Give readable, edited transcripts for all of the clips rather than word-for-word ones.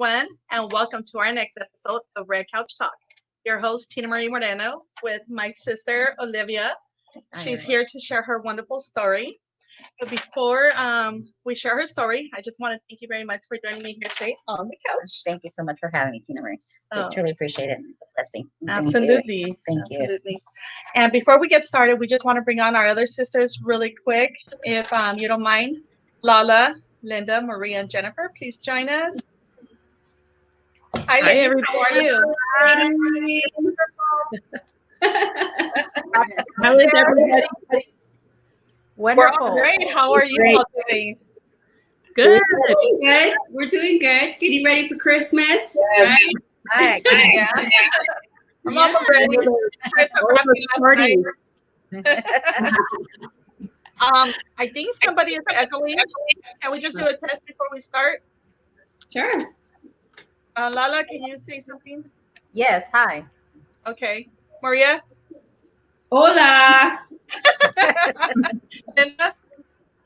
everyone, and welcome to our next episode of Red Couch Talk. Your host, Tinamarie Moreno, with my sister, Olivia. She's here to share her wonderful story. But before we share her story, I just want to thank you very much for joining me here today on the couch. Thank you so much for having me, Tinamarie. I truly appreciate it. It's a blessing. Absolutely. Thank you. And before we get started, we just want to bring on our other sisters really quick. If you don't mind, Lala, Linda, Maria, and Jennifer, please join us. Hi, ladies. Everybody. How are you? How is everybody? Wonderful. We're all great. How are you all doing? Good. Good. We're doing good. Getting ready for Christmas. Yes. Right? Yeah. I'm all ready. I think somebody is echoing. Can we just do a test before we start? Sure. Lala, can you say something? Yes, hi. Okay. Maria? Hola. Linda?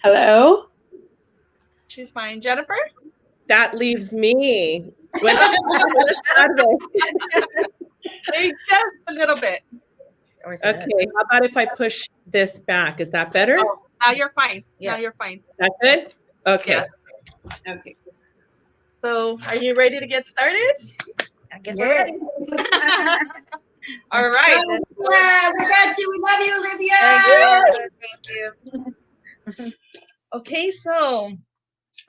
Hello? She's fine. Jennifer? That leaves me. Hey, just a little bit. Okay, how about if I push this back? Is that better? Oh, now you're fine. Yeah. Now you're fine. That's good? Okay. Yeah. Okay. So, are you ready to get started? I guess we're ready. All right. We got you. We love you, Olivia. Thank you. Okay, so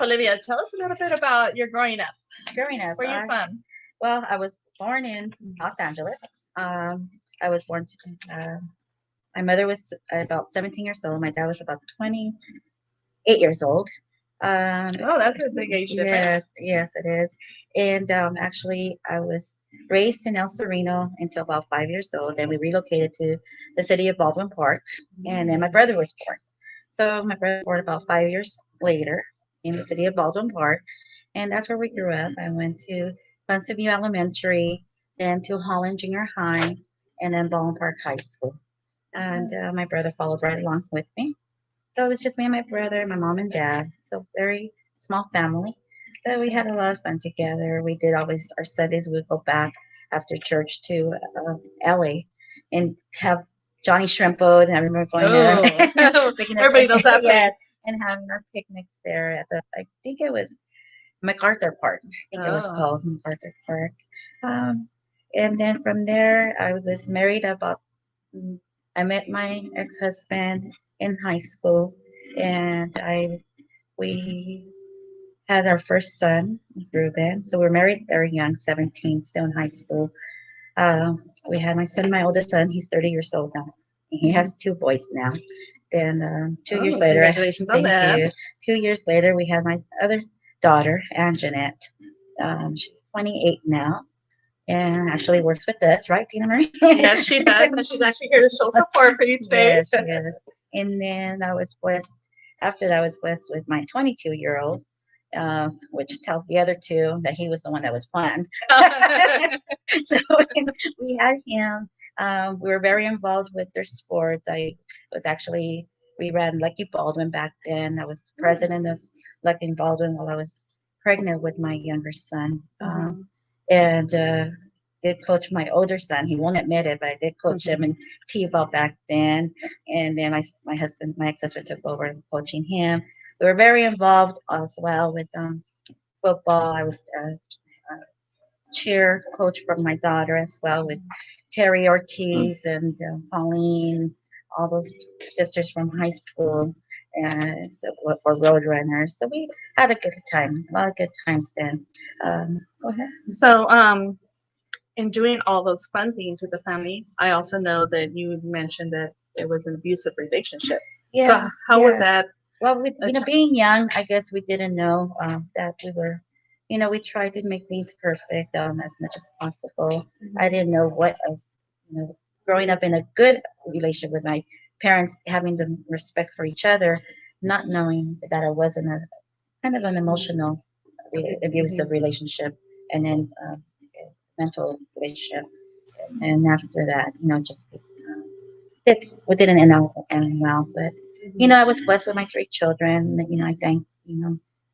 Olivia, tell us a little bit about your growing up. Growing up, Where are you from? Well, I was born in Los Angeles. I was born my mother was about 17 years old. My dad was about 28 years old. Oh, that's a big age difference. Yes, it is. And actually, I was raised in El Sereno until about 5 years old. Then we relocated to the city of Baldwin Park, and then my brother was born. So my brother was born about 5 years later in the city of Baldwin Park, and that's where we grew up. I went to Bunsen View Elementary, then to Holland Junior High, and then Baldwin Park High School. And my brother followed right along with me. So it was just me and my brother, my mom and dad. So very small family. But we had a lot of fun together. We did always, our Sundays, we would go back after church to LA and have Johnny Shrimp Boat. And I remember going there. Everybody knows that. Yes. And having our picnics there at I think it was MacArthur Park. I think it was called MacArthur Park. And then from there, I was married I met my ex-husband in high school, and we had our first son, Ruben. So we were married very young, 17, still in high school. We had my son, my oldest son. He's 30 years old now. He has 2 boys now. Then 2 years later, congratulations on that. 2 years later, we had my other daughter, Anjanette. She's 28 now. And actually works with us, right, Tinamarie? Yes, she does. And she's actually here to show support for you today. Yes, she is. And then I was blessed, after that, I was blessed with my 22-year-old, which tells the other 2 that he was the one that was planned. So we had him. We were very involved with their sports. We ran Lucky Baldwin back then. I was president of Lucky Baldwin while I was pregnant with my younger son. And did coach my older son. He won't admit it, but I did coach him in T-ball back then. And then my ex-husband took over coaching him. We were very involved as well with football. I was cheer coach for my daughter as well with Terry Ortiz and Pauline, all those sisters from high school. And so for road runners. So we had a good time, a lot of good times then. Go ahead. So, in doing all those fun things with the family, I also know that you mentioned that it was an abusive relationship. Yeah. So how was that? Well, being young, I guess we didn't know that we were, we tried to make things perfect as much as possible. I didn't know growing up in a good relationship with my parents, having the respect for each other, not knowing that I was in a kind of an emotional abusive relationship, and then mental relationship, and after that, just we didn't end well. But I was blessed with my 3 children. I thank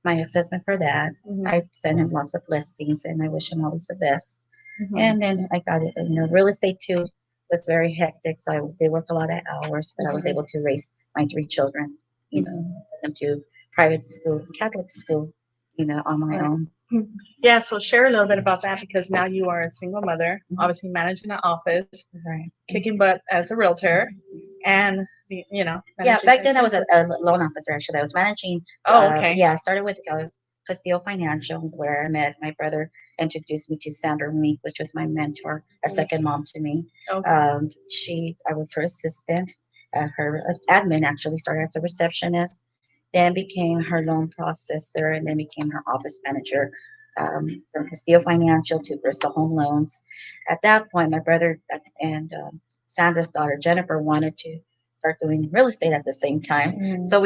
my ex-husband for that. Mhm. I sent him lots of blessings and I wish him always the best. Mhm. And then I got it. Real estate too was very hectic, so I did work a lot of hours, but I was Mhm. able to raise my three children. Put them to private school, Catholic school, on my Right. own. Yeah, so share a little bit about that because now you are a single mother, Mhm. obviously managing an office, Right. kicking butt as a realtor, and Yeah, managing back then I was business. a loan officer. Actually, I was managing. Oh, okay. Yeah, I started with Castillo Financial, where I met my brother. Introduced me to Sandra Meek, which was my mentor, a second mom to me. Okay. I was her assistant, her admin actually started as a receptionist, then became her loan processor, and then became her office manager. From Castillo Financial to Bristol Home Loans. At that point, my brother and Sandra's daughter Jennifer wanted to start doing real estate at the same time. Mhm. So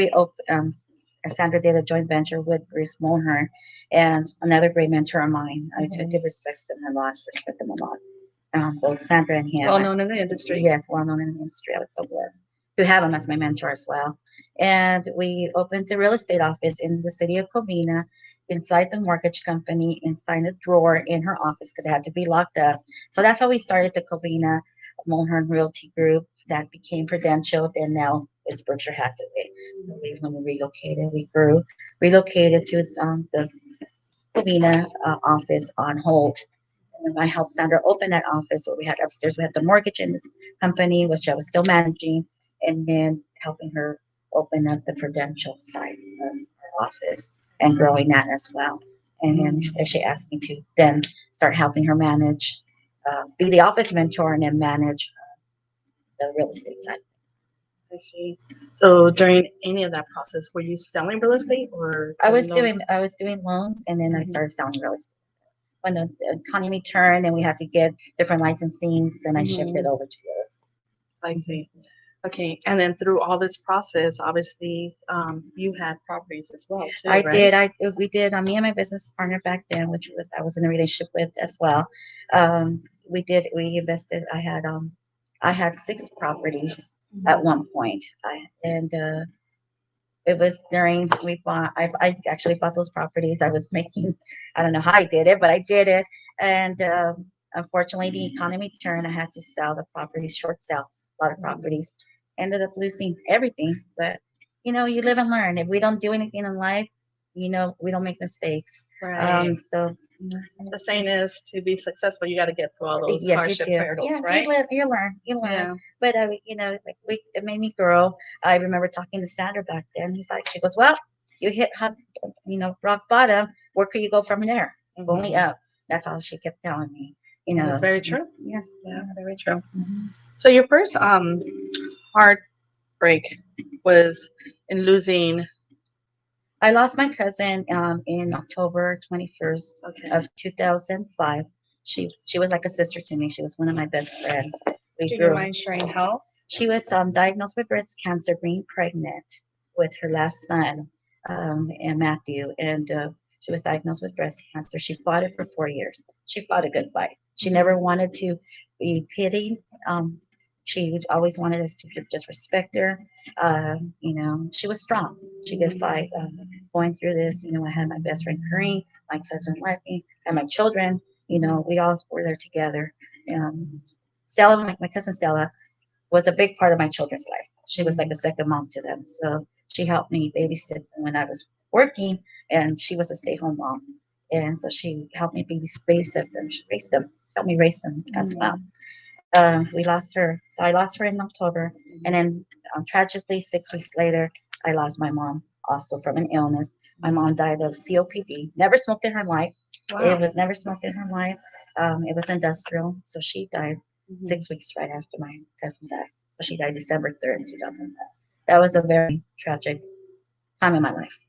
Sandra did a joint venture with Bruce Mulhern and another great mentor of mine. I did respect them a lot. Both Sandra and him. Well known in the industry. Yes, well known in the industry. I was so blessed to have him as my mentor as well. And we opened a real estate office in the city of Covina, inside the mortgage company, inside a drawer in her office because it had to be locked up. So that's how we started the Covina Mulhern Realty Group that became Prudential, and now is Berkshire Hathaway. So when we relocated, we grew, relocated to the Covina office on Holt. And I helped Sandra open that office where we had upstairs. We had the mortgage in this company, which I was still managing, and then helping her open up the Prudential side of her office and growing that as well. And then she asked me to then start helping her manage, be the office mentor, and then manage the real estate side. I see. So during any of that process, were you selling real estate or I was loans? doing loans, and then I Mhm. started selling real estate. When the economy turned and we had to get different licensings, and I shifted Mhm. over to real estate. I see. Okay, and then through all this process, obviously, you had properties as well too, I right? did. We did. Me and my business partner back then, which was I was in a relationship with as well. We did. We invested. I had 6 properties at one point. It was during we bought. I actually bought those properties. I was making. I don't know how I did it, but I did it. And unfortunately, the economy turned. I had to sell the properties, short sell a lot of properties. Ended up losing everything. But you live and learn. If we don't do anything in life, we don't make mistakes. Right. So The saying is to be successful, you got to get through all those yes, you hardship do. hurdles, Yeah, right? you learn. Yeah. But it made me grow. I remember talking to Sandra back then. She goes, "Well, you hit rock bottom. Where could you go from there? Only Mhm. up." That's all she kept telling me. That's very true. Yes. Yeah, very true. Mhm. So your first heartbreak was in losing. I lost my cousin in October 21st Okay. of 2005. She was like a sister to me. She was one of my best friends. We Do you grew. mind sharing how? She was diagnosed with breast cancer, being pregnant with her last son, and Matthew, and she was diagnosed with breast cancer. She fought it for 4 years. She fought a good fight. She never wanted to be pitied. She always wanted us to just respect her. She was strong. She could fight. Going through this, I had my best friend Kareem, my cousin Leffie, and my children. We all were there together. Stella, my cousin Stella, was a big part of my children's life. She was like a second mom to them. So she helped me babysit when I was working, and she was a stay-home mom. And so she helped me babysit them. She raised them, helped me raise them as well. We lost her. So I lost her in October, and then tragically 6 weeks later, I lost my mom also from an illness. My mom died of COPD. Never smoked in her life. Wow. It was never smoked in her life. It was industrial, so she died Mhm. 6 weeks right after my cousin died. So she died December 3rd, 2005. That was a very tragic time in my life.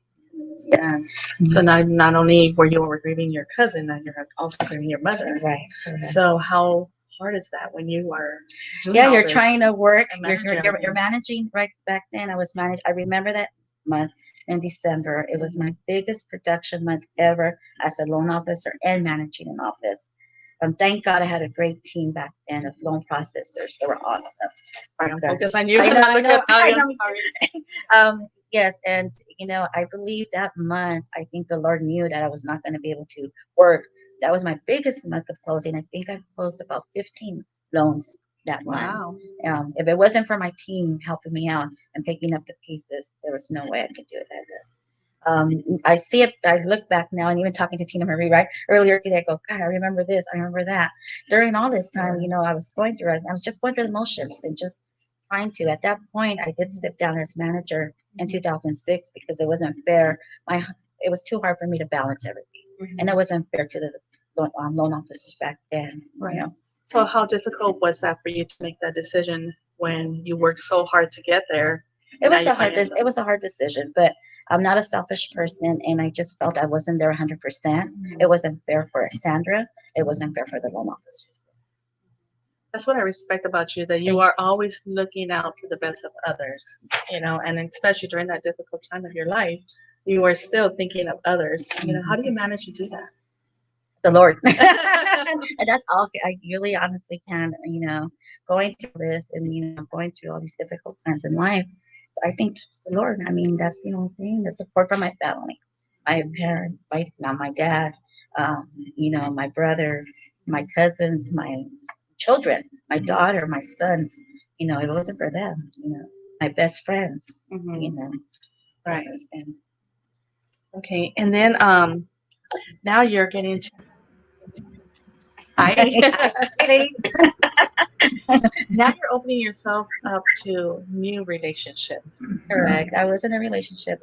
Yeah. So now, not only were you grieving your cousin, now you're also grieving your mother. Right. So how hard is that when you are doing Yeah, all you're this trying to work. and You're, managing you're, you're, everything? you're managing right back then. I remember that month in December. It was my biggest production month ever as a loan officer and managing an office. Thank God I had a great team back then of loan processors. They were awesome. Sorry, I'm focused on you. I I'm know, not I looking know, at Talia. I I'm know. sorry. Yes, and I believe that month, I think the Lord knew that I was not going to be able to work. That was my biggest month of closing. I think I closed about 15 loans that month. Wow. If it wasn't for my team helping me out and picking up the pieces, there was no way I could do it that good. I see it. I look back now, and even talking to Tina Marie right earlier today, I go, God, I remember this, I remember that. During all this time, I was going through it. I was just going through the motions and just trying to. At that point, I did step down as manager in 2006 because it wasn't fair. It was too hard for me to balance everything, and it wasn't fair to the loan officers back then. Right. So how difficult was that for you to make that decision when you worked so hard to get there? It was it was a hard decision, but I'm not a selfish person, and I just felt I wasn't there 100%. It wasn't fair for Sandra. It wasn't fair for the loan officers. That's what I respect about you, that you are always looking out for the best of others, and especially during that difficult time of your life, you are still thinking of others. How do you manage to do that? The Lord. And that's all I really honestly can, going through this and, going through all these difficult times in life. I think the Lord, I mean, that's the only thing, the support from my family, my parents, my dad, my brother, my cousins, my children, my daughter, my sons, if it wasn't for them, my best friends, Right. And Okay. And then now you're getting to Hi. ladies. Now you're opening yourself up to new relationships. Correct. I was in a relationship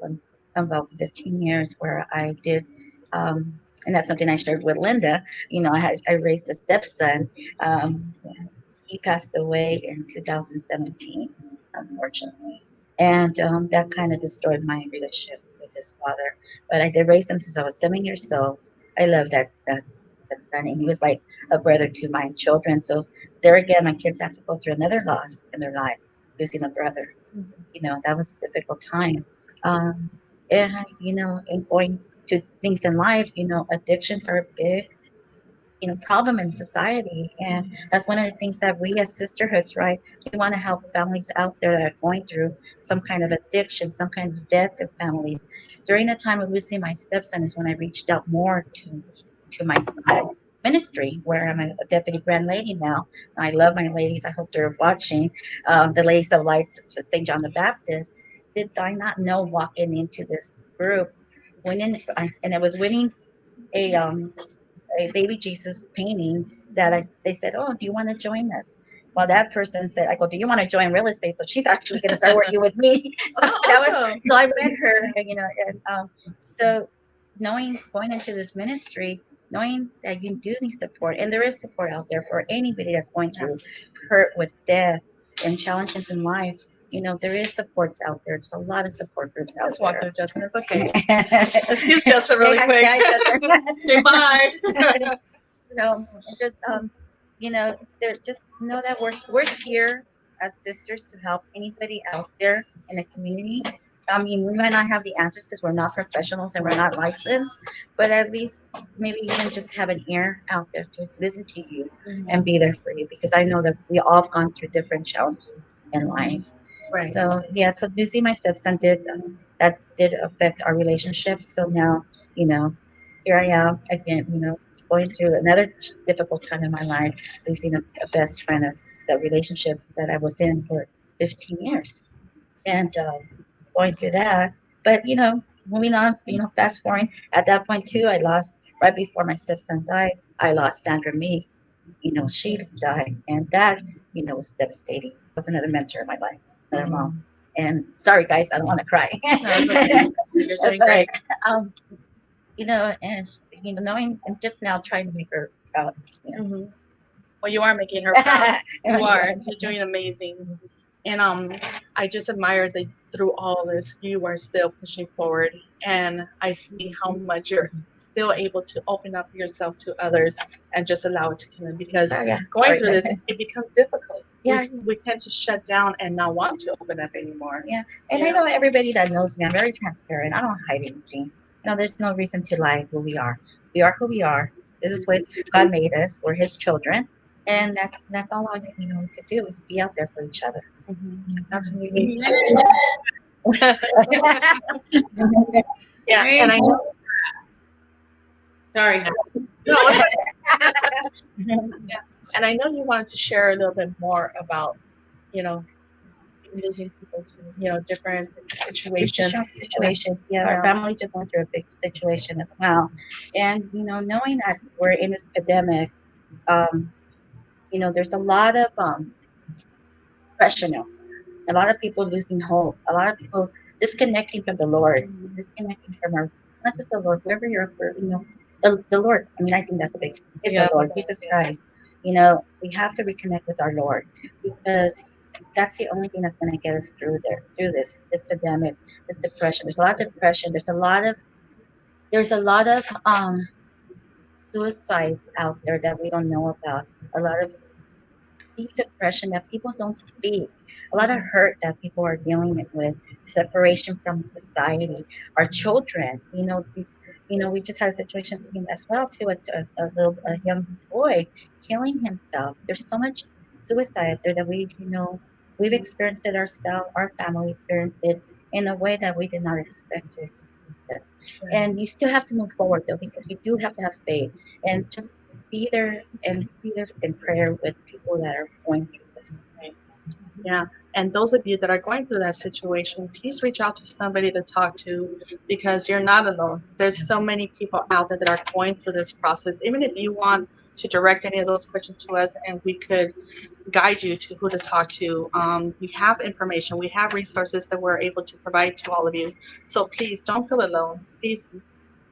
about 15 years where I did, and that's something I shared with Linda. I raised a stepson. He passed away in 2017, unfortunately, and that kind of destroyed my relationship with his father. But I did raise him since I was 7 years old. I loved that son, and he was like a brother to my children. So there again, my kids have to go through another loss in their life, losing a brother. That was a difficult time. And, and going to things in life, addictions are a big, problem in society. And that's one of the things that we as sisterhoods, right? We want to help families out there that are going through some kind of addiction, some kind of death of families. During the time of losing my stepson is when I reached out more to my ministry, where I'm a deputy grand lady now. I love my ladies. I hope they're watching. The Ladies of Lights at St. John the Baptist. Did I not know walking into this group, and I was winning a baby Jesus painting that they said, "Oh, do you want to join us?" Well, that person said, "I go, do you want to join real estate?" So she's actually going to start working with me. So so I met her, and so going into this ministry, knowing that you do need support, and there is support out there for anybody that's going through hurt with death and challenges in life. There is supports out there. There's a lot of support groups out Just walk there. through, Justin. It's okay. Excuse Justin really Say quick. hi, Justin. Say bye. Just they're just know that we're here as sisters to help anybody out there in the community. I mean, we might not have the answers because we're not professionals and we're not licensed, but at least maybe even just have an ear out there to listen to you and be there for you, because I know that we all have gone through different challenges in life. Right. So yeah, so losing my stepson that did affect our relationship. So now, here I am again, going through another difficult time in my life, losing a best friend, the relationship that I was in for 15 years, and going through that. But moving on, fast forwarding, at that point too, I lost right before my stepson died. I lost Sandra Mead. She died, and that was devastating. Was another mentor in my life, another mom. And sorry, guys, I don't want to cry. No, it's okay. You're doing great. um, and knowing and just now trying to make her proud. Well, you are making her proud. You are. You're doing amazing. And I just admire that through all this, you are still pushing forward. And I see how much you're still able to open up yourself to others and just allow it to come in. Because going through this, it becomes difficult. Yeah. We tend to shut down and not want to open up anymore. Yeah. And I know everybody that knows me, I'm very transparent. I don't hide anything. There's no reason to lie who we are. We are who we are. This is what God made us. We're His children. And that's all I to do is be out there for each other. Absolutely. Yeah, and I know. Sorry. No, yeah, and I know you wanted to share a little bit more about, you know, losing people to, different situations. Situations. Yeah, Yeah. our family just went through a big situation as well. And, knowing that we're in this pandemic, there's a lot of pressure now. A lot of people losing hope. A lot of people disconnecting from the Lord, disconnecting from our, not just the Lord, whoever you're, the Lord. I mean, I think that's the big, it's Yeah. the Lord, Jesus Christ. We have to reconnect with our Lord because that's the only thing that's going to get us through this pandemic, this depression. There's a lot of depression. There's a lot of suicide out there that we don't know about. A lot of deep depression that people don't speak. A lot of hurt that people are dealing with. Separation from society. Our children, we just had a situation as well too. A young boy killing himself. There's so much suicide out there that we've experienced it ourselves. Our family experienced it in a way that we did not expect to experience it. And you still have to move forward though, because you do have to have faith and just be there in prayer with people that are going through this. Yeah. And those of you that are going through that situation, please reach out to somebody to talk to because you're not alone. There's so many people out there that are going through this process. Even if you want to direct any of those questions to us and we could guide you to who to talk to, we have information, we have resources that we're able to provide to all of you. So please don't feel alone. Please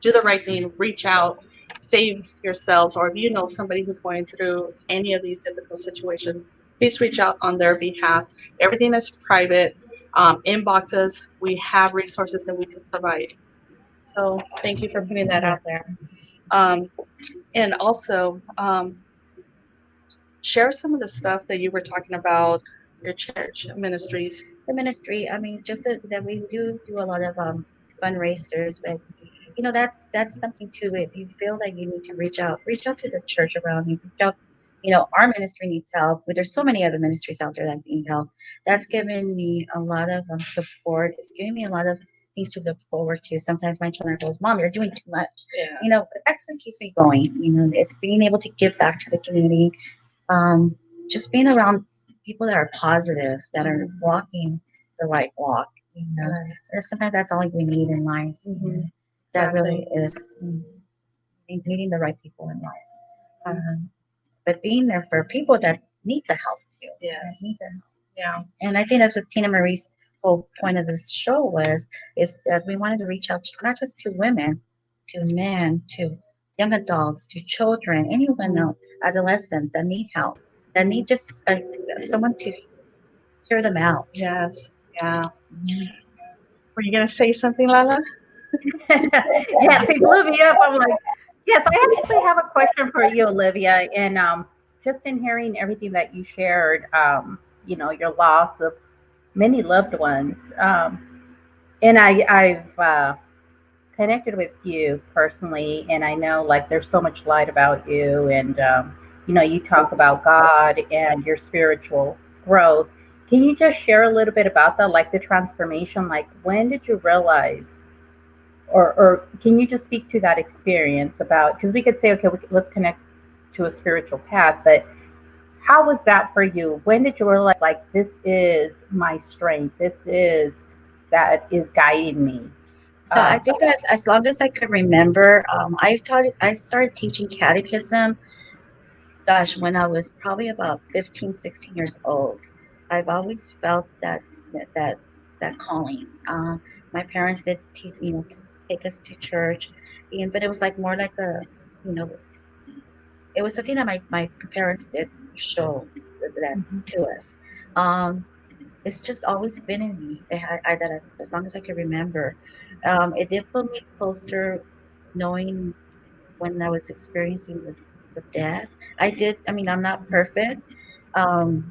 do the right thing, reach out, save yourselves, or if you know somebody who's going through any of these difficult situations, please reach out on their behalf. Everything is private. Inbox us. We have resources that we can provide. So thank you for putting that out there. And also, share some of the stuff that you were talking about, your church ministries. The ministry, I mean, just that we do a lot of fundraisers, but that's something too. If you feel that you need to reach out to the church around you. Reach out. Our ministry needs help, but there's so many other ministries out there that need help. That's given me a lot of support. It's giving me a lot of things to look forward to. Sometimes my children goes, "Mom, you're doing too much." But that's what keeps me going. It's being able to give back to the community. Um, just being around people that are positive, that are walking the right walk. And sometimes that's all we need in life. That really is meeting the right people in life. But being there for people that need the help too. Yes. That need the help. Yeah. And I think that's what Tinamarie's whole point of this show is that we wanted to reach out not just to women, to men, to young adults, to children, anyone else, adolescents that need help, that need just someone to hear them out. Yes. Yeah. Were you going to say something, Lala? Yes, he blew me up. I'm like, yes, I actually have a question for you, Olivia. And just in hearing everything that you shared, your loss of many loved ones, and I've connected with you personally, and I know like there's so much light about you, and you talk about God and your spiritual growth. Can you just share a little bit about that, like the transformation? Like, when did you realize? Or can you just speak to that experience about, because we could say, okay, let's connect to a spiritual path, but how was that for you? When did you realize, like, this is my strength, that is guiding me? I think as long as I could remember, I started teaching catechism, gosh, when I was probably about 15, 16 years old. I've always felt that calling. My parents did take us to church, but it was like more like you know, it was something that my parents did show that to us. Um, it's just always been in me. As long as I can remember, it did put me closer, knowing when I was experiencing the death. I did. I mean, I'm not perfect. And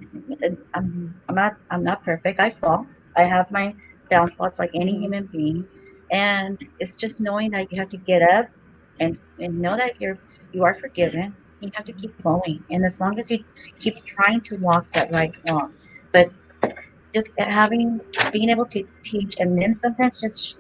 I'm not perfect. I fall. I have my downfalls like any human being, and it's just knowing that you have to get up and know that you are forgiven. You have to keep going, and as long as you keep trying to walk that right walk, but just being able to teach, and then sometimes just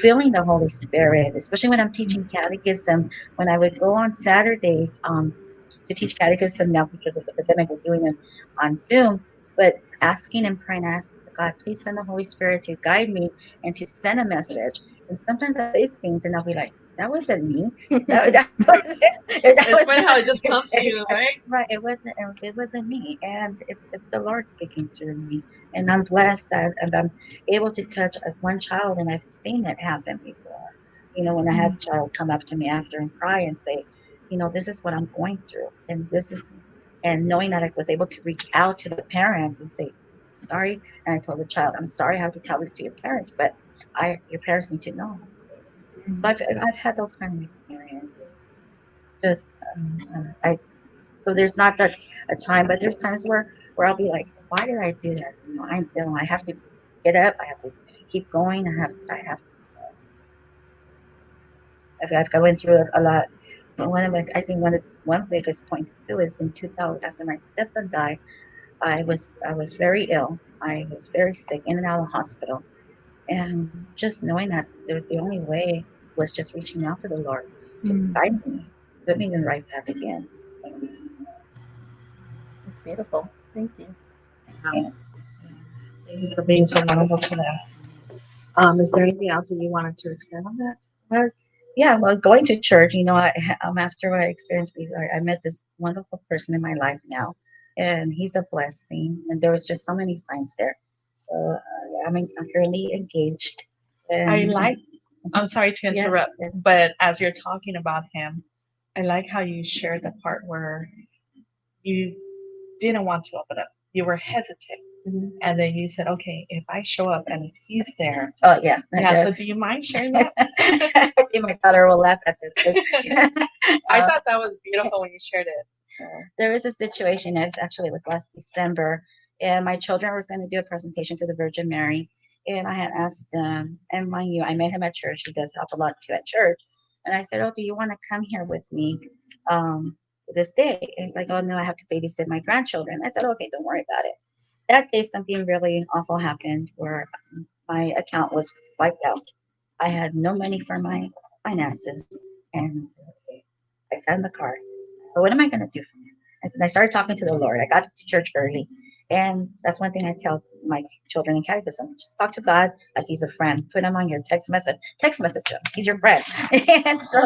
feeling the Holy Spirit, especially when I'm teaching catechism. When I would go on Saturdays to teach catechism now because of the pandemic, we're doing it on Zoom, but asking and praying, asking God, please send the Holy Spirit to guide me and to send a message. And sometimes I say things and I'll be like, that wasn't me. That wasn't, It's funny how it just comes to you, right? Right. It wasn't me. And it's the Lord speaking through me. And I'm blessed that and I'm able to touch one child, and I've seen it happen before. When I had a child come up to me after and cry and say, this is what I'm going through. And knowing that I was able to reach out to the parents and say, sorry. And I told the child, I'm sorry I have to tell this to your parents, but your parents need to know this. So I've had those kind of experiences. It's just, so there's not that a time, but there's times where I'll be like, why did I do that? I have to get up. I have to keep going. I have to. I went through a lot. But I think one of the biggest points too is in 2000, after my stepson died, I was very ill. I was very sick, in and out of the hospital, and just knowing that the only way was just reaching out to the Lord to guide me, put me in the right path again. It's beautiful. Thank you. Yeah. Thank you for being so wonderful to that. Is there anything else that you wanted to extend on that? Well, yeah, well, going to church, after what I experienced, I met this wonderful person in my life now, and he's a blessing. And there was just so many signs there. So I'm currently engaged. And I'm sorry to Yes, interrupt, yes. but as you're talking about him, I like how you shared the part where you didn't want to open up. You were hesitant. Mhm. And then you said, okay, if I show up and if he's there. Oh yeah, Yeah, so do you mind sharing that? I think my daughter will laugh at this. I thought that was beautiful when you shared it. So There was a situation, it was last December, and my children were going to do a presentation to the Virgin Mary. And I had asked them, and mind you, I met him at church. He does help a lot too at church. And I said, oh, do you want to come here with me this day? And he's like, oh, no, I have to babysit my grandchildren. I said, okay, don't worry about it. That day, something really awful happened where my account was wiped out. I had no money for my finances. And I said, okay, I sat in the car. But what am I going to do from here? I started talking to the Lord. I got to church early. And that's one thing I tell my children in catechism. Just talk to God like he's a friend. Put him on your text message. Text message him. He's your friend. And so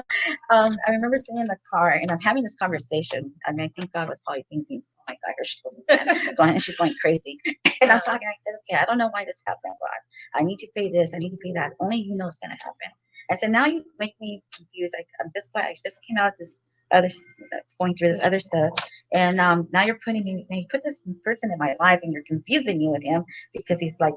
I remember sitting in the car and I'm having this conversation. I mean, I think God was probably thinking, oh my God, here she goes. She's going crazy. And I'm talking. I said, okay, I don't know why this happened, God. I need to pay this. I need to pay that. Only you know what's going to happen. I said, now you make me confused. I'm this way. I just came out of this going through this other stuff, and now you put this person in my life, and you're confusing me with him because he's like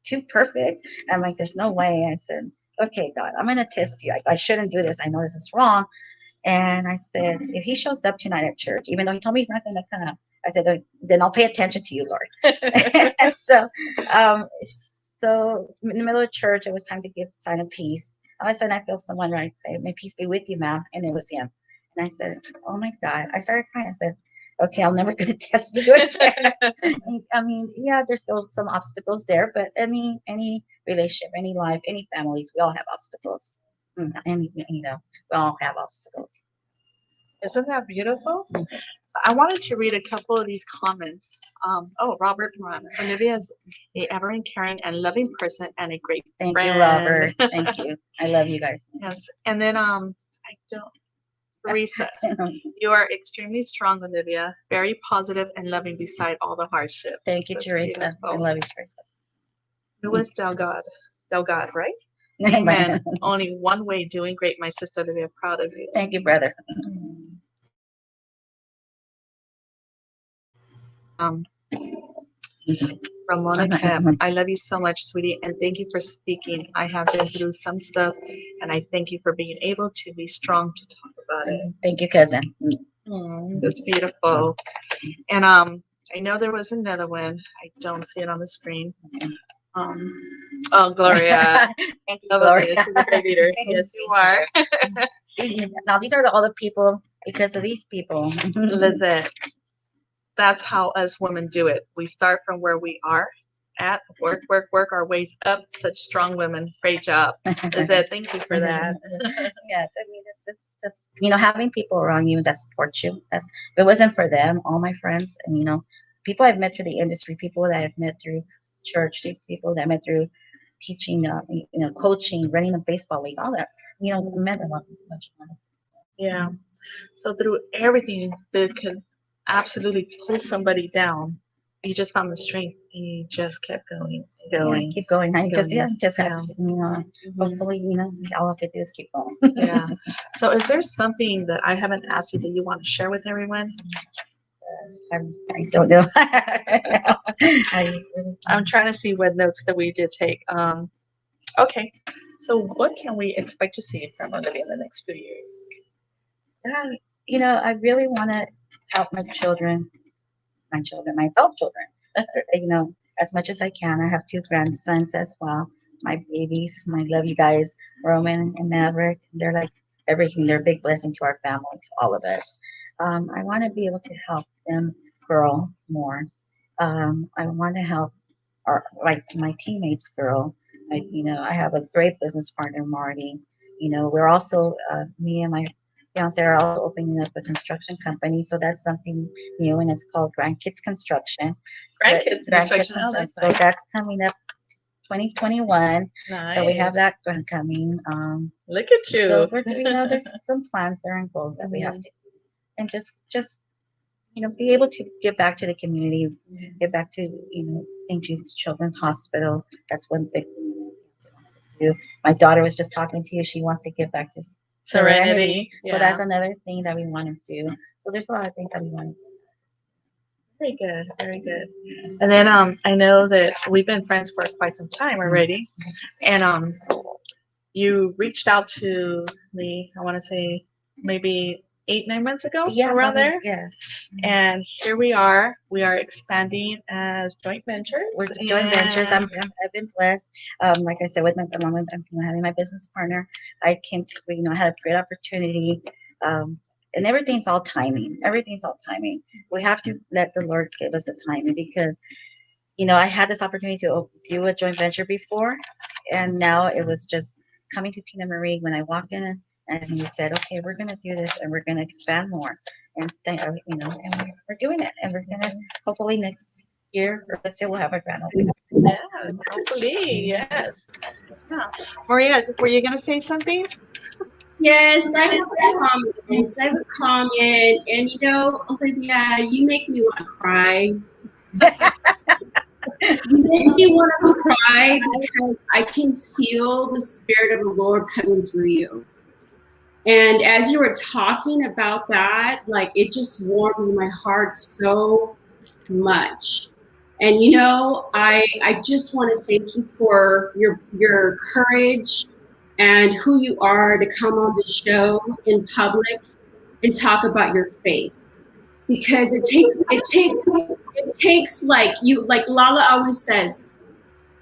too perfect. I'm like, there's no way. I said, okay, God, I'm gonna test you. I shouldn't do this. I know this is wrong. And I said, if he shows up tonight at church, even though he told me he's not gonna come, I said, then I'll pay attention to you, Lord. And so in the middle of church, it was time to give sign of peace. All of a sudden, I feel someone say, may peace be with you, ma'am. And it was him. And I said, oh my God. I started crying. I said, okay, I'm never going to test you again. I mean, yeah, there's still some obstacles there, but any relationship, any life, any families, we all have obstacles. And, we all have obstacles. isn't that beautiful? So I wanted to read a couple of these comments. Robert Moran. Olivia is a ever caring and loving person and a great Thank friend. you, Robert. Thank you. I love you guys. Yes. And then Teresa, you are extremely strong, Olivia. Very positive and loving beside all the hardship. Thank you, That's Teresa. beautiful. I love you, Teresa. Luis Delgado, right? Amen. Only one way, doing great, my sister Olivia. Proud of you. Thank you, brother. Ramona Pep, I love you so much, sweetie, and thank you for speaking. I have been through some stuff, and I thank you for being able to be strong to talk about it. Thank you, cousin. That's beautiful. And I know there was another one. I don't see it on the screen. Gloria. Thank you, Gloria. She's a great leader. Yes, you are. Now, these are all the people, because of these people. Lizette. that's how us women do it. We start from where we are at, work our ways up. Such strong women. Great job. Lizette, thank you for that. Yes, I mean, it's just, having people around you that support you. If it wasn't for them, all my friends, and, people I've met through the industry, people that I've met through church, people that I met through teaching, coaching, running a baseball league, all that, meant a lot. Much. Yeah. So through everything that could absolutely pull somebody down, you just found the strength and you just kept going, Yeah, keep going. I just going. just have Yeah. to, Mhm. hopefully, all I have to do is keep going. Yeah. So is there something that I haven't asked you that you want to share with everyone? I don't know. I, I'm trying to see what notes that we did take. Okay. So what can we expect to see from Olivia in the next few years? I really want to help my adult children, as much as I can. I have two grandsons as well, my babies. I love you guys, Roman and Maverick. They're like everything. They're a big blessing to our family, to all of us. I want to be able to help them grow more. I want to help like my teammates grow. I have a great business partner, Marty. We're also me and my fiance are also opening up a construction company. So that's something new, and it's called Grandkids Construction. Grandkids Construction. Oh, that's So nice. that's coming up 2021. Nice. So we have that one coming. Look at you. So there's some plans there and goals that we have to, and just be able to give back to the community, give back to St. Jude's Children's Hospital. That's one big thing to do. My daughter was just talking to you. She wants to give back to Serenity. So that's another thing that we want to do. So there's a lot of things that we want to do. Very good, very good. And then I know that we've been friends for quite some time already, and you reached out to me. I want to say maybe 8-9 months ago, around probably, there. Yes. And here we are. We are expanding as joint ventures. We're joint ventures. I've been blessed. Like I said, with along with having my business partner, I came to I had a great opportunity. And everything's all timing. Everything's all timing. We have to let the Lord give us the timing, because I had this opportunity to do a joint venture before, and now it was just coming to Tinamarie when I walked in, and he said, "Okay, we're gonna do this, and we're gonna expand more." And and we're doing it, and we're gonna hopefully next year or next year we'll have a grand opening. Yes, hopefully, yes. Yeah. Maria, were you gonna say something? Yes, I have a comment, and Olivia, you make me want to cry. You make me want to cry because I can feel the Spirit of the Lord coming through you. And as you were talking about that, like, it just warms my heart so much. And I just want to thank you for your courage and who you are to come on the show in public and talk about your faith, because it takes like Lala always says,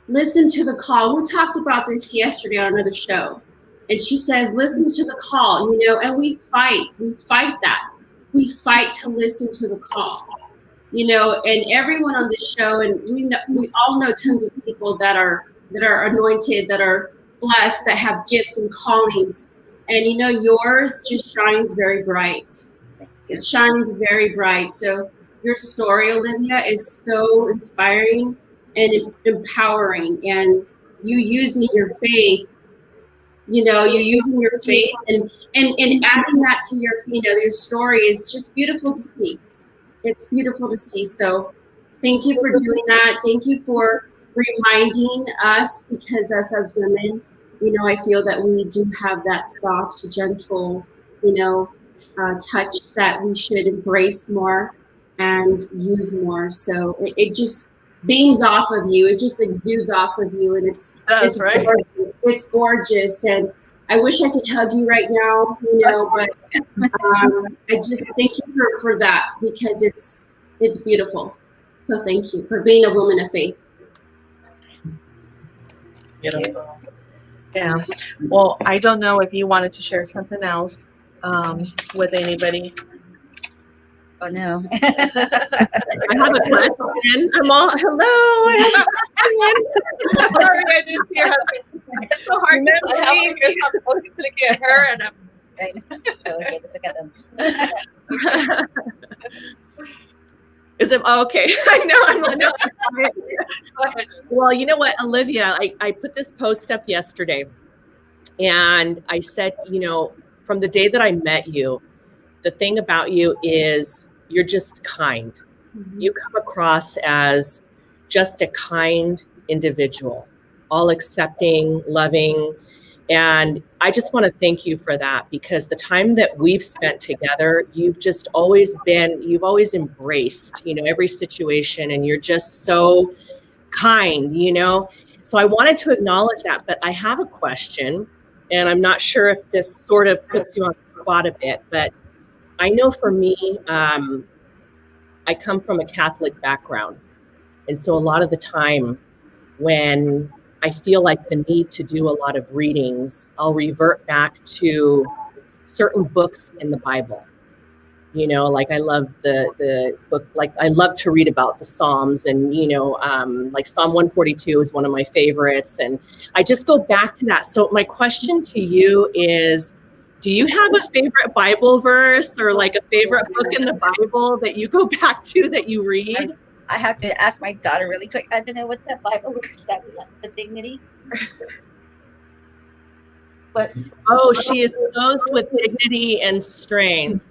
listen to the call. We talked about this yesterday on another show, and she says, listen to the call, and we fight that. We fight to listen to the call, and everyone on this show, and we all know tons of people that are anointed, that are blessed, that have gifts and callings, and yours just shines very bright. It shines very bright. So your story, Olivia, is so inspiring and empowering, and you using your faith, and adding that to your story is just beautiful to see. It's beautiful to see. So thank you for doing that. Thank you for reminding us, because us as women, I feel that we do have that soft, gentle, touch that we should embrace more and use more. So it just beams off of you. It just exudes off of you, and it's right. Gorgeous. It's gorgeous, and I wish I could hug you right now, but I just thank you for that, because it's beautiful. So thank you for being a woman of faith. Beautiful. Yeah. Well, I don't know if you wanted to share something else with anybody. Oh no. I have a question. I'm all, hello. I have a Sorry, I didn't see her husband. It's so hard because I have to hear something always looking at her, and I'm Okay, let's look at them. Is it okay? I know. I'm no. go ahead. Well, you know what, Olivia, I put this post up yesterday, and I said, from the day that I met you, the thing about you is you're just kind. You come across as just a kind individual, all accepting, loving. And I just want to thank you for that, because the time that we've spent together, you've always embraced, every situation, and you're just so kind, So I wanted to acknowledge that, but I have a question, and I'm not sure if this sort of puts you on the spot a bit, but I know for me, I come from a Catholic background. And so a lot of the time when I feel like the need to do a lot of readings, I'll revert back to certain books in the Bible. Like I love the book, like I love to read about the Psalms, and, like Psalm 142 is one of my favorites. And I just go back to that. So my question to you is, do you have a favorite Bible verse or like a favorite book in the Bible that you go back to that you read? I have to ask my daughter really quick. I don't know what's that Bible verse that we have, the dignity. But Oh, she is clothed with dignity and strength.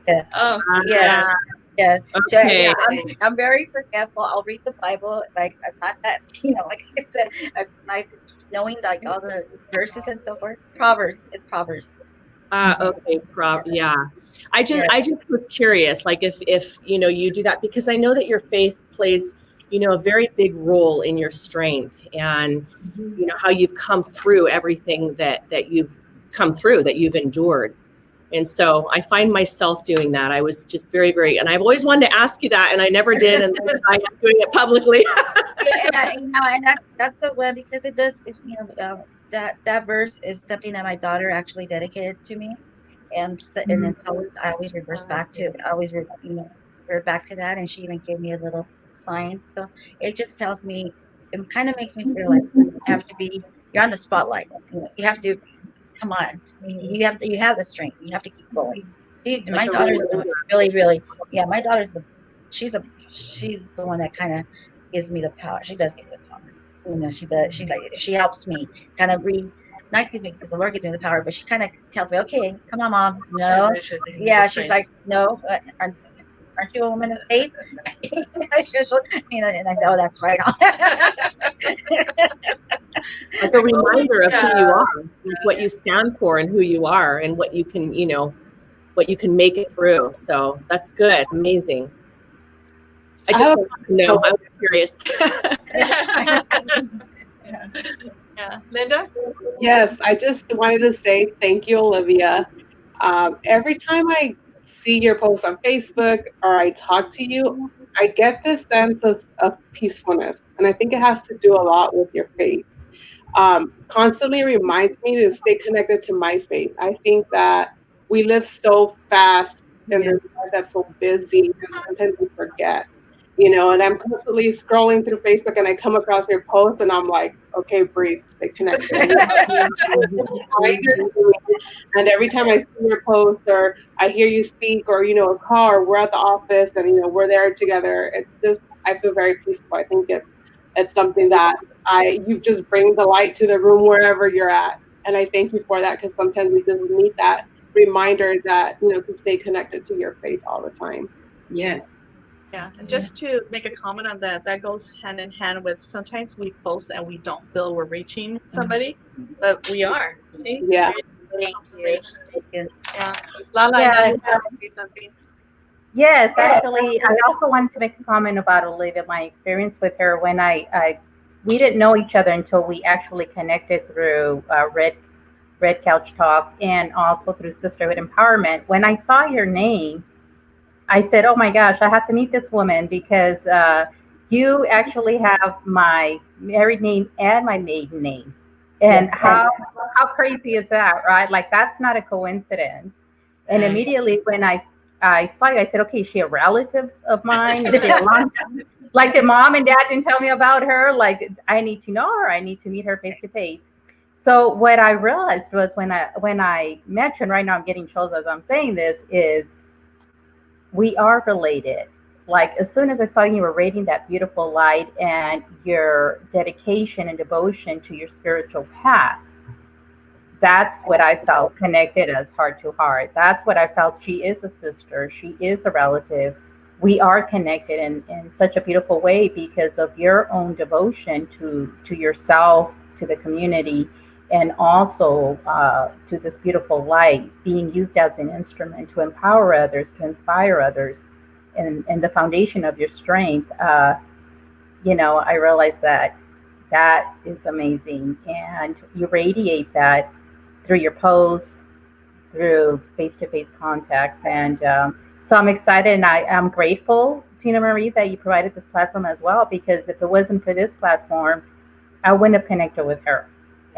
yeah. Oh, Yes. Yes. Okay. Yeah, I'm very forgetful. I'll read the Bible. Like I'm not that, like I said, I'm like knowing like all the verses and so forth. Proverbs. It's Proverbs. Okay. Yeah. I just was curious, like if you do that, because I know that your faith plays, a very big role in your strength, and how you've come through everything that you've come through, that you've endured. And so I find myself doing that. I was just very, very, and I've always wanted to ask you that, and I never did, and I am doing it publicly. And that's the one, because it does, that verse is something that my daughter actually dedicated to me, and it's always, I always reverse back to, revert back to that, and she even gave me a little sign. So it just tells me, it kind of makes me feel like you have to be, you're on the spotlight. You have to. Come on, you have the strength. You have to keep going. My daughter's really, yeah. My daughter's she's the one that kind of gives me the power. She does give me the power. She does. She helps me kind of not give me, because the Lord gives me the power, but she kind of tells me, okay, come on, Mom. No, yeah. She's like, no, aren't you a woman of faith? And I said, oh, that's right. Like a reminder of who you are, like what you stand for, and who you are, and what you can, what you can make it through. So that's good, amazing. I just want to know. I was curious. yeah, Linda. Yes, I just wanted to say thank you, Olivia. Every time I see your posts on Facebook or I talk to you, I get this sense of peacefulness, and I think it has to do a lot with your faith. Constantly reminds me to stay connected to my faith. I think that we live so fast in this life that's so busy, and sometimes we forget, and I'm constantly scrolling through Facebook, and I come across your post, and I'm like, okay, breathe, stay connected. And every time I see your post, or I hear you speak, or, a call, or we're at the office, and, we're there together, it's just, I feel very peaceful. I think it's something that you just bring the light to the room wherever you're at. And I thank you for that, because sometimes we just need that reminder that, to stay connected to your faith all the time. Yes. Yeah, and just to make a comment on that goes hand in hand with sometimes we post and we don't feel we're reaching somebody, but we are. See? Yeah. Thank you. Yeah. Lala, I know you have to say something. Yes, actually, I also wanted to make a comment about Olivia, my experience with her when we didn't know each other until we actually connected through Red Couch Talk, and also through Sisterhood Empowerment. When I saw your name, I said, oh my gosh, I have to meet this woman, because you actually have my married name and my maiden name. And how crazy is that, right? Like, that's not a coincidence. And immediately when I I saw you, I said, okay, is she a relative of mine? Is she a long like the mom and dad didn't tell me about her? Like I need to know her. I need to meet her face to face. So what I realized was when I mentioned, right now I'm getting chills as I'm saying this, is we are related. Like as soon as I saw you were radiating that beautiful light and your dedication and devotion to your spiritual path, that's what I felt connected as heart to heart. That's what I felt. She is a sister. She is a relative. We are connected in such a beautiful way because of your own devotion to yourself, to the community, and also to this beautiful light being used as an instrument to empower others, to inspire others, and the foundation of your strength. I realized that is amazing, and you radiate that through your posts, through face-to-face contacts, and so I'm excited and I'm grateful, Tinamarie, that you provided this platform as well, because if it wasn't for this platform, I wouldn't have connected with her.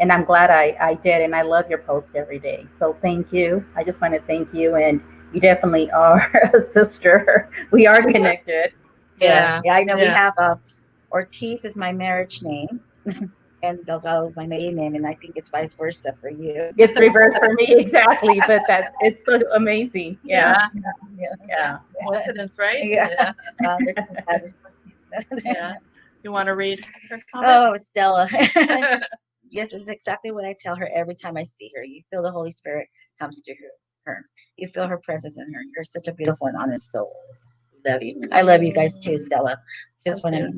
And I'm glad I did, and I love your post every day. So thank you. I just want to thank you, and you definitely are a sister. We are connected. Yeah, I know. We have Ortiz is my marriage name, and Delgado is my maiden name, and I think it's vice versa for you. It's reversed for me, exactly, but it's so amazing. Yeah. Coincidence, right? Yeah. Yeah. You want to read her comment? Oh, Stella. Yes, it's exactly what I tell her every time I see her. You feel the Holy Spirit comes to her. You feel her presence in her. You're such a beautiful and honest soul. Love you. I love you guys too, Stella. Just want to.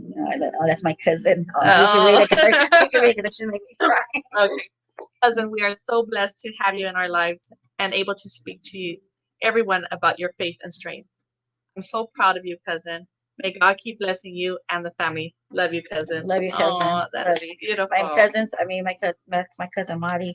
That's my cousin. You can read it because she's making me cry. Okay, cousin, we are so blessed to have you in our lives and able to speak to everyone about your faith and strength. I'm so proud of you, cousin. May God keep blessing you and the family. Love you, cousin. Love you, cousin. Aw, that is beautiful. My cousins. That's my cousin Madi.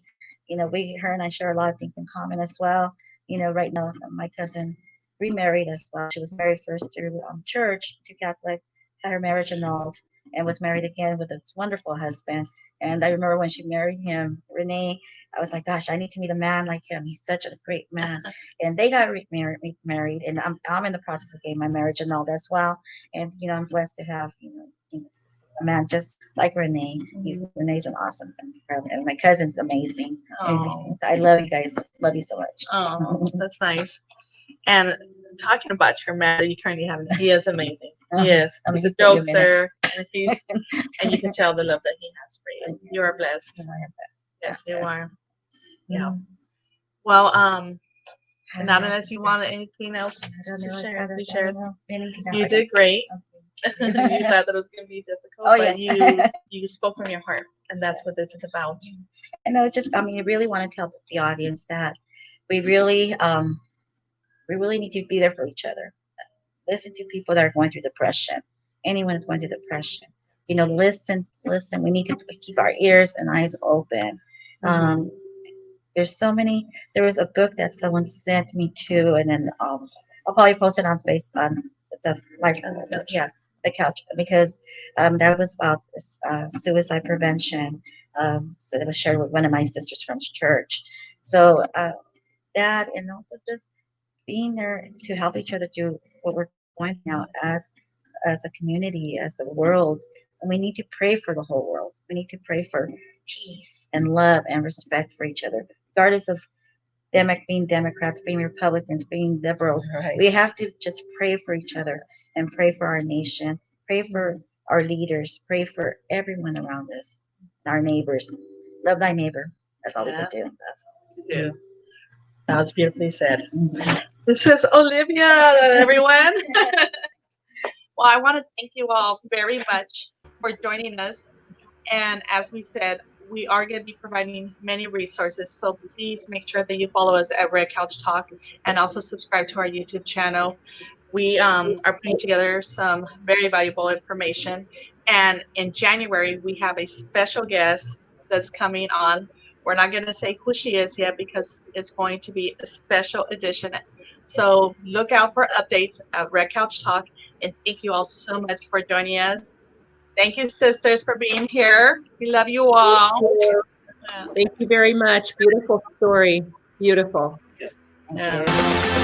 Her and I share a lot of things in common as well. Right now, my cousin remarried as well. She was married first through church to Catholic, had her marriage annulled, and was married again with this wonderful husband. And I remember when she married him, Renee, I was like, gosh, I need to meet a man like him. He's such a great man. And they got married, and I'm in the process of getting my marriage annulled as well. And I'm blessed to have a man just like Renee. Renee's an awesome friend, and my cousin's amazing. Oh. I love you guys. Love you so much. Oh, that's nice. And talking about your man that you currently have, he is amazing. He is. He's a jokester, and you can tell the love that he has for you. You are blessed. Yes, you are. Yeah. Well, not unless you want anything else to share. You shared. You did great. You thought that it was going to be difficult, but you spoke from your heart, and that's what this is about. And I really want to tell the audience that we really need to be there for each other. Listen to people that are going through depression. Anyone that's going through depression, listen. We need to keep our ears and eyes open. There's so many. There was a book that someone sent me to, and then I'll probably post it on Facebook on the couch, because that was about suicide prevention. So it was shared with one of my sisters from church. So that, and also just being there to help each other through what we're going now as a community, as a world. And we need to pray for the whole world. We need to pray for peace and love and respect for each other, regardless of being Democrats, being Republicans, being liberals. Right. We have to just pray for each other and pray for our nation, pray for our leaders, pray for everyone around us, our neighbors. Love thy neighbor. That's all we can do. That's all we can do. That was beautifully said. This is Olivia, everyone. Well, I want to thank you all very much for joining us. And as we said, we are going to be providing many resources. So please make sure that you follow us at Red Couch Talk and also subscribe to our YouTube channel. We are putting together some very valuable information. And in January, we have a special guest that's coming on. We're not going to say who she is yet because it's going to be a special edition. So look out for updates at Red Couch Talk. And thank you all so much for joining us. Thank you, sisters, for being here. We love you all. Thank you very much. Beautiful story. Beautiful. Yes. Yeah.